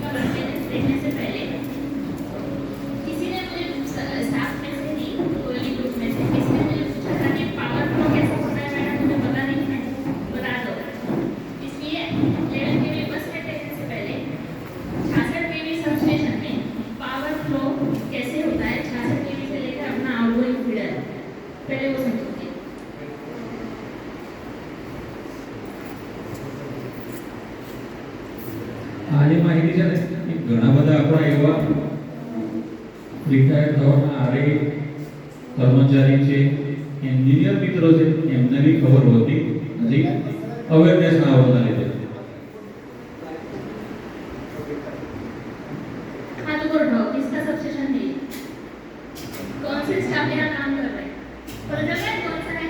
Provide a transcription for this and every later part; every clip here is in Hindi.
का मेंटेनेंस देखने से पहले किसी ने मुझे स्टाफ में से ही कोई ग्रुप में से किसी ने मुझे पूछा था कि पावर फ्लो कैसे होता है मैडम, मुझे पता नहीं है, बता दो। इसलिए 11 केवी बस में देखने से पहले 66 केवी सबस्टेशन में पावर फ्लो कैसे होता है, 66 केवी से लेकर अपना आउटगोइंग फीडर, पहले वो समझिए। આજે માહિતી છે ને ઘણા બધા આપણા એવા રિટાયર થવાના આરે કર્મચારી છે, એન્જિનિયર મિત્રો છે, એમને બી ખબર હોતી નથી, અવેરનેસ ના હોવાના લીધે। हाँ तो बोल रहा हूँ किसका सबस्टेशन है, कौन से स्टाफ यहाँ काम कर रहे हैं, पता चल रहा है कौन सा है,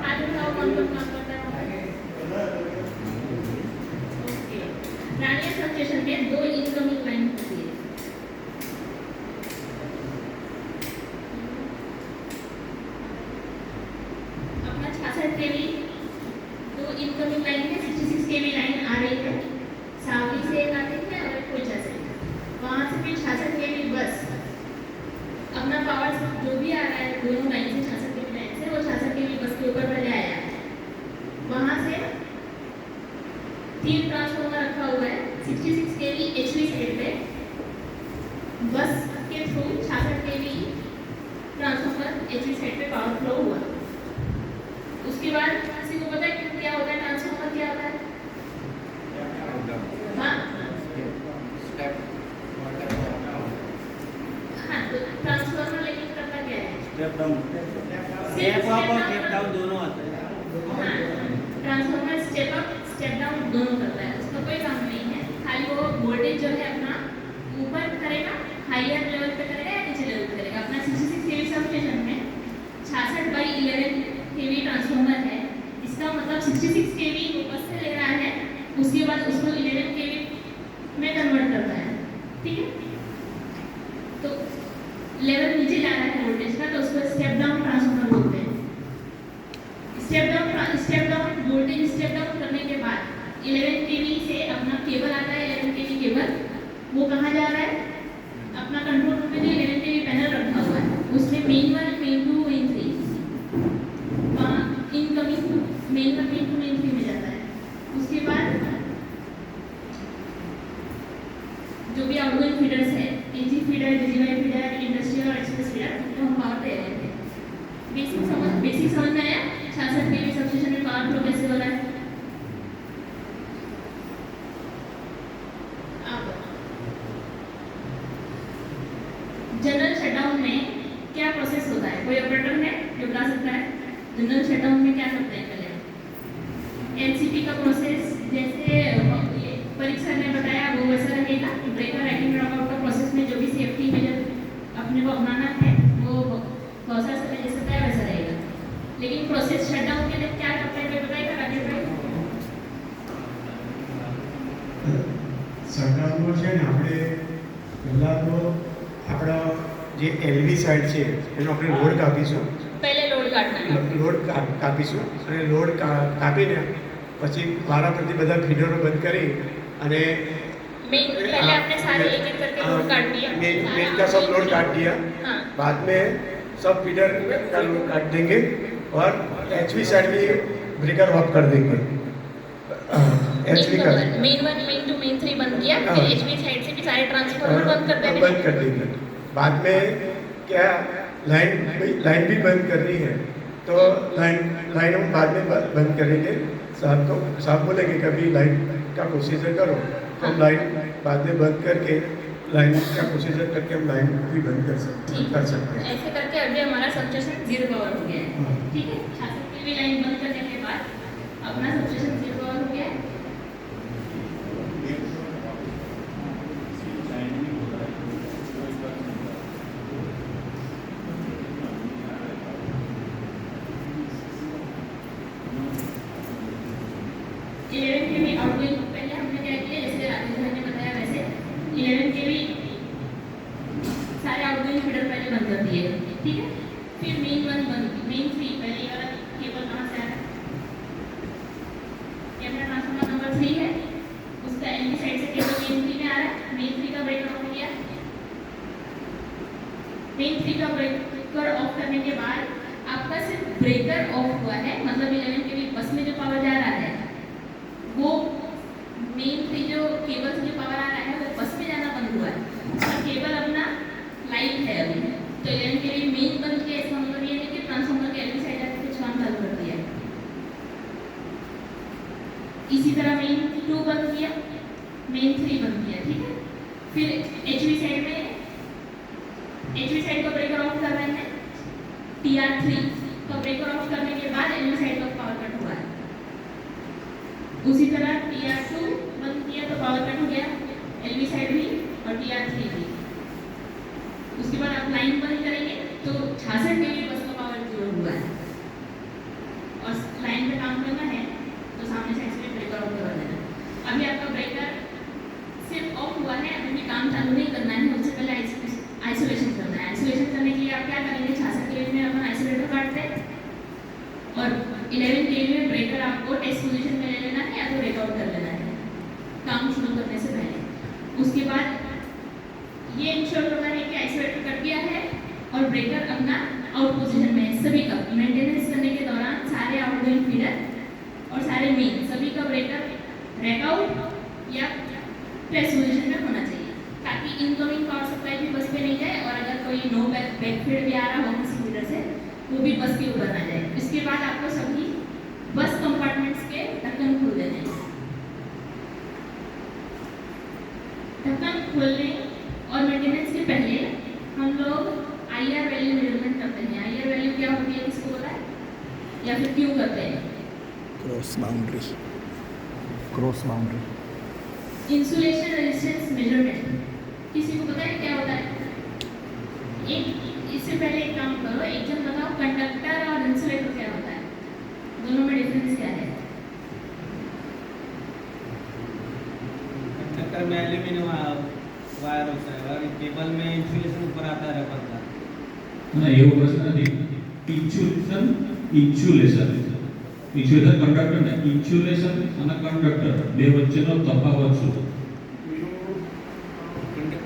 आज बताओ कौन कौन काम करता है। ओके, रानिया सबस्टेशन में 2 इनकमिंग लाइन होती है। अपना 66 केवी 2 इनकमिंग लाइन में 66 केवी लाइन आ रही है, सावली से एक आती है और एक कोयचा से, वहाँ से फिर 66 केवी बस अपना पावर जो भी आ रहा है दोनों लाइन से 66 केवी लाइन से वो 66 केवी बस के ऊपर पहले आया, वहाँ से 3 ट्रांसफार्मर रखा हुआ है 66 केवी एचवी साइड पे, बस के थ्रू 66 केवी ट्रांसफार्मर एचवी साइड पे पावर फ्लो हुआ। उसके बाद किसी को पता है क्या होता है, ट्रांसफार्मर क्या होता है? हाँ हाँ, तो ट्रांसफार्मर लेकिन करता क्या है? स्टेप डाउन, स्टेप अप और स्टेप डाउन दोनों आते हैं। हाँ, transformer step up step down दोनों करता है, उसका कोई काम नहीं है, खाली वो वोल्टेज जो है अपना ऊपर करेगा, हायर लेवल पे करेगा या नीचे लेवल पे करेगा। अपना 66 केवी सबस्टेशन में 66/11 केवी ट्रांसफार्मर है, इसका मतलब 66 केवी ऊपर से ले रहा है, उसके बाद उसको 11 केवी में कन्वर्ट करता है, ठीक है। तो लेवल नीचे जा रहा है वोल्टेज का, तो उसको स्टेप डाउन ट्रांसफार्मर बोलते हैं। Step down voltage step down करने के बाद 11 केवी से अपना केबल आता है, 11 केवी केबल, वो कहाँ जा रहा है? अपना कंट्रोल रूम में जो 11 केवी पैनल रखा हुआ है उसमें main 1 main 2 main 3 incoming main 1 main 2 main 3 में जाता है। उसके बाद जो भी आउटगोइंग फीडर्स है, एजी फीडर, डीजीवाई फीडर, इंडस्ट्रियल और एक्सप्रेस फीडर, तो हम पावर दे रहे थे। बेसिक समझ में आया 66 केवी सबस्टेशन में पावर फ्लो कैसे हो रहा है? जनरल शटडाउन में क्या प्रोसेस होता है, कोई ऑपरेटर है जो बता सकता है? जनरल शटडाउन में क्या करते हैं पहले? एनसीपी का प्रोसेस जैसे परीक्षा ने बताया वो वैसा रहेगा, ब्रेकर राइटिंग ड्रॉपआउट का प्रोसेस में जो भी सेफ्टी मेजर अपने को अपनाना है वो प्रोसेस में जैसे तय वैसा रहेगा। लेकिन प्रोसेस शटडाउन के लिए क्या करते हैं बताइएगा राकेश भाई? શટડાઉનમાં છે ને આપણે પહેલાં તો આપણા જે એલવી સાઈડ છે એનો આપણે લોડ કાપીશું, पहले लोड काटना है, લોડ કાપીશું અને લોડ કાપીને પછી વારા પરથી બધા ફીડરો બંધ કરી અને मेन पहले आपने सारे एक एक करके लोड काट दिया, मेन का सब लोड काट दिया, हाँ बाद में सब फीडर का लोड काट देंगे और एचवी साइड भी ब्रेकर ऑफ कर देंगे। एचवी का मेन 1 मेन 2 मेन 3 बंद किया, हाँ। फिर एचवी साइड से भी सारे ट्रांसफार्मर बंद कर देंगे। बंद कर देंगे। बाद में क्या लाइन भी बंद करनी है तो लाइन हम बाद में बंद करेंगे। साहब बोलेंगे कभी लाइन का प्रोसीजर करो तो हम लाइन बाद में बंद करके लाइन का प्रोसीजर करके हम लाइन भी बंद कर सकते हैं। ऐसे करके अभी हमारा सबस्टेशन 0 पावर हो गया है, ठीक है। 66 केवी लाइन बंद करने के बाद अपना सबस्टेशन 0 पावर हो गया है। आउटगोइंग पहले हमने क्या किया, जैसे राकेश भाई ने बताया वैसे 11 केवी सारे आउटगोइंग फीडर पहले बंद कर दिए, ठीक है। फिर मेन 1 बंद, मेन 3 पहले ये वाला केबल कहाँ से आ रहा है, कैमरा ट्रांसफार्मर नंबर 3 है, उसका एनडी मेन 3 का ब्रेकर ऑफ करने के बाद आपका सिर्फ ब्रेकर ऑफ हुआ है, मतलब 11 के लिए बस में जो पावर जा रहा है वो मेन 3 जो केबल से जो पावर आ रहा है वो बस में जाना बंद हुआ है और केबल अपना लाइव है अभी। तो 11 के लिए मेन बंद किया, इसका मतलब ये है कि ट्रांसफार्मर के एलवी साइड आके कुछ काम चालू कर दिया। इसी तरह मेन 2 बंद किया, मेन 3 बंद किया, ठीक है। फिर एचवी साइड में एचवी साइड का ब्रेकर ऑफ कर रहे हैं, TR3 का ब्रेकर ऑफ करने के बाद एलवी साइड का पावर कट हुआ है। उसी तरह TR2 बंद किया तो पावर कट हो गया, एलवी साइड भी और TR3 भी। उसके बाद आप लाइन बंद करेंगे तो 66 के लिए बस का पावर जीरो हुआ है और लाइन पे काम करना है तो सामने साइड से ब्रेकर ऑफ करवा देना। अभी आपका ब्रेकर सिर्फ ऑफ हुआ है, अभी भी काम चालू नहीं करना है, उससे पहले आइसोलेशन करना है। आइसोलेशन करने के लिए आप क्या करेंगे, 66 के में अपन आइसोलेटर काटते हैं और 11 के में ब्रेकर आपको टेस्ट पोजीशन में ले लेना है या तो ब्रेकआउट कर लेना है काम शुरू करने से पहले। उसके बाद ये इंश्योर करना है कि आइसोलेटर कट गया है और ब्रेकर अपना आउट पोजीशन में है। सभी का मेंटेनेंस करने के दौरान सारे आउटगोइंग फीडर और सारे मेन सभी का ब्रेकर रैकआउट या टेस्ट पोजीशन में होना चाहिए ताकि इनकमिंग पावर सप्लाई भी बस पे नहीं जाए और अगर कोई नो बैक फीड भी आ रहा हो किसी फीडर से वो भी बस के ऊपर ना जाए। इसके बाद आपको सभी बस कंपार्टमेंट्स के ढक्कन खोल देने हैं। ढक्कन खोलने और मेंटेनेंस के पहले हम लोग IR वैल्यू मेजरमेंट करते हैं। IR वैल्यू क्या होती है, किसको पता है या फिर क्यों करते हैं? Cross boundary, cross boundary. Insulation resistance measurement किसी को पता है क्या होता है? एक इससे पहले एक काम करो, एक जन बताओ कंडक्टर और इंसुलेटर क्या होता है, दोनों में डिफरेंस क्या है? कंडक्टर में एल्यूमिनियम वायर होता है और केबल में इंसुलेशन ऊपर आता है रबर का। ના એવો પ્રશ્ન નથી ઇન્સ્યુલેશન ઇન્સ્યુલેશન કંડક્ટર ને ઇન્સ્યુલેશન અને કંડક્ટર બે વચ્ચેનો તફાવત શું?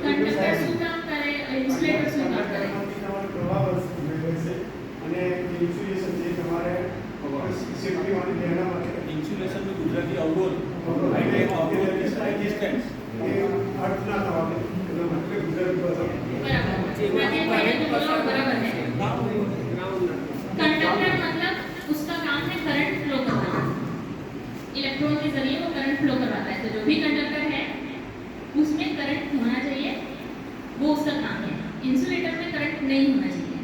कंडक्टर શું કામ કરે और इंसुलेटर શું કામ કરે? પ્રવાહ વહેશે અને ઇન્સ્યુલેશન જે તમારે સેફટી માટે લેવા માટે इंसुलेशन में गुजराती अवरोध રેઝિસ્ટન્સ એ અર્થ ના થવા દે એનો મતલબ ગુજરાતી ભાષા बराबर मैं पहले तो बोला बराबर है। कंडक्टर मतलब उसका काम है करंट फ्लो करना, इलेक्ट्रॉन के जरिए वो करंट फ्लो करवाता है। तो जो भी कंडक्टर है उसमें करंट होना चाहिए, वो उसका काम है। इंसुलेटर में करंट नहीं होना चाहिए।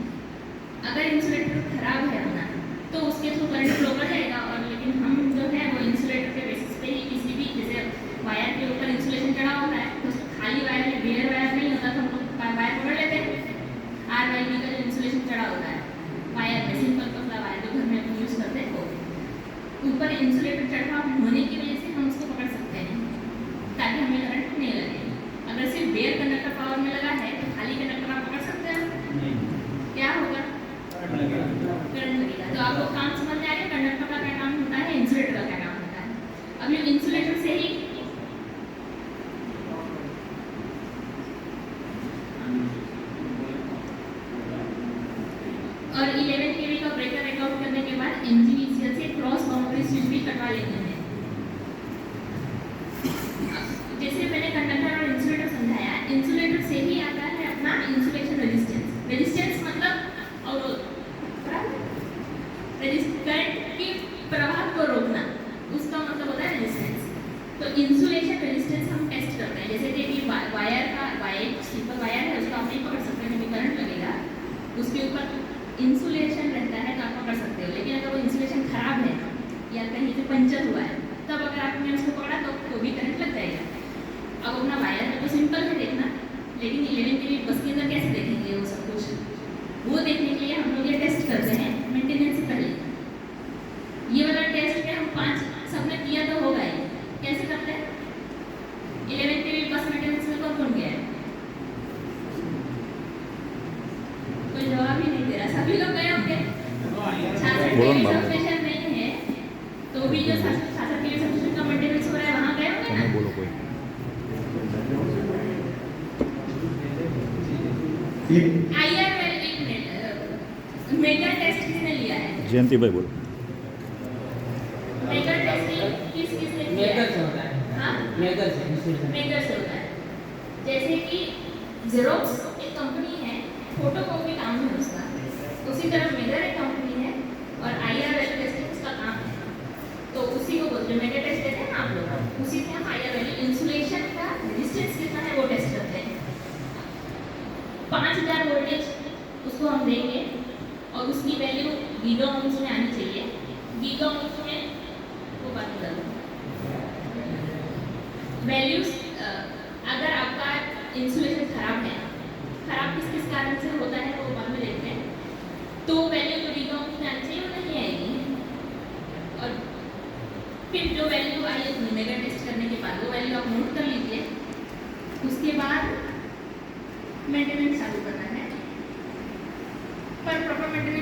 अगर इंसुलेटर खराब है अपना तो उसके थ्रू करंट फ्लो कर जाएगा और लेकिन हम जो है वो इंसुलेटर के बेसिस पे ही किसी भी जैसे वायर के ऊपर इंसुलेशन चढ़ा होता है तो खाली वायर में बेयर वायर नहीं होता तो हम लोग वायर पकड़ लेते हैं। RYB का जो इंसुलेशन चढ़ा होता है वायर में, सिंपल पतला वायर जो घर में हम यूज करते हैं वो ऊपर इंसुलेटर चढ़ा होने की वजह से हम उसको पकड़ सकते हैं ताकि हमें करंट नहीं लगे। अगर सिर्फ बेयर कंडक्टर पावर में लगा है तो खाली कंडक्टर आप पकड़ सकते हैं, क्या होगा? करंट लगेगा। तो आपको काम समझ में आ गया कंडक्टर का क्या काम होता है, इंसुलेटर का क्या काम होता है। अब ये इंसुलेटर से ही और 11 kV का ब्रेकर रेकआउट करने के बाद MGVCL से क्रॉस बाउंड्री स्विच भी कटवा लेते हैं। जैसे मैंने कंडक्टर और इंसुलेटर समझाया, इंसुलेटर से ही आता है अपना इंसुलेशन रेजिस्टेंस। रेजिस्टेंस मतलब अवरोध, करंट की प्रवाह को रोकना, उसका मतलब होता है रेजिस्टेंस। तो इंसुलेशन रेजिस्टेंस हम टेस्ट करते हैं। जैसे कि वायर का सिंपल वायर है उसको आप नहीं पकड़ सकते, कभी करंट लगेगा उसके ऊपर इंसुलेशन रहता है तो आप पकड़ सकते हो। लेकिन अगर वो इंसुलेशन खराब है या कहीं से पंचर हुआ है तब अगर आपने उसको पकड़ा तो भी करंट लग जाएगा। अब अपना वायर में तो सिंपल है देखना, लेकिन 11 के लिए बस के अंदर कैसे देखेंगे वो सब कुछ? वो देखने के लिए हम लोग ये टेस्ट करते हैं मेंटेनेंस से पहले। ये वाला टेस्ट में हम 5 सबने किया तो होगा ही। कैसे करते हैं? 11 के लिए बस मेंटेनेंस में कौन गया है? कोई जवाब ही नहीं दे रहा, सभी लोग गए होंगे। 66 के लिए सबस्टेशन नहीं है तो भी जो 66 के लिए सबस्टेशन का मेंटेनेंस हो रहा है वहाँ गए होंगे ना? बोलो कोई। IR जयंती भाई बोलो। मेकर टेस्टिंग किसने किया मेकर है? से होता है, हाँ मेकर से इंस्टीट्यूशन मेकर से होता है। जैसे कि जेरोक्स एक कंपनी है, फोटोकॉपी काम है उसका, उसी तरह मेकर एक कंपनी है और IR वैल्यू टेस्टिंग उसका काम है। तो उसी को बोलते हैं मेकर टेस्ट देते हैं ना आप लोग, उसी में हम IR वैल्यू इंसुलेशन का रेजिस्टेंस कितना है वो टेस्ट करते हैं। 5000 वोल्टेज उसको हम देंगे और उसकी वैल्यू गीगा ओम्स में आनी चाहिए। गीगा ओम्स में वो बात कर वैल्यूज अगर आपका इंसुलेशन खराब है, खराब किस किस कारण से होता है वो बाद में देखते हैं, तो वैल्यू जो गीगा ओम्स में आनी चाहिए वो नहीं आएगी। और फिर जो वैल्यू आई है मेगा टेस्ट करने के बाद वो वैल्यू आप नोट कर लीजिए। उसके बाद मेंटेनेंस चालू करना है, पर प्रॉपर मेंटेनेंस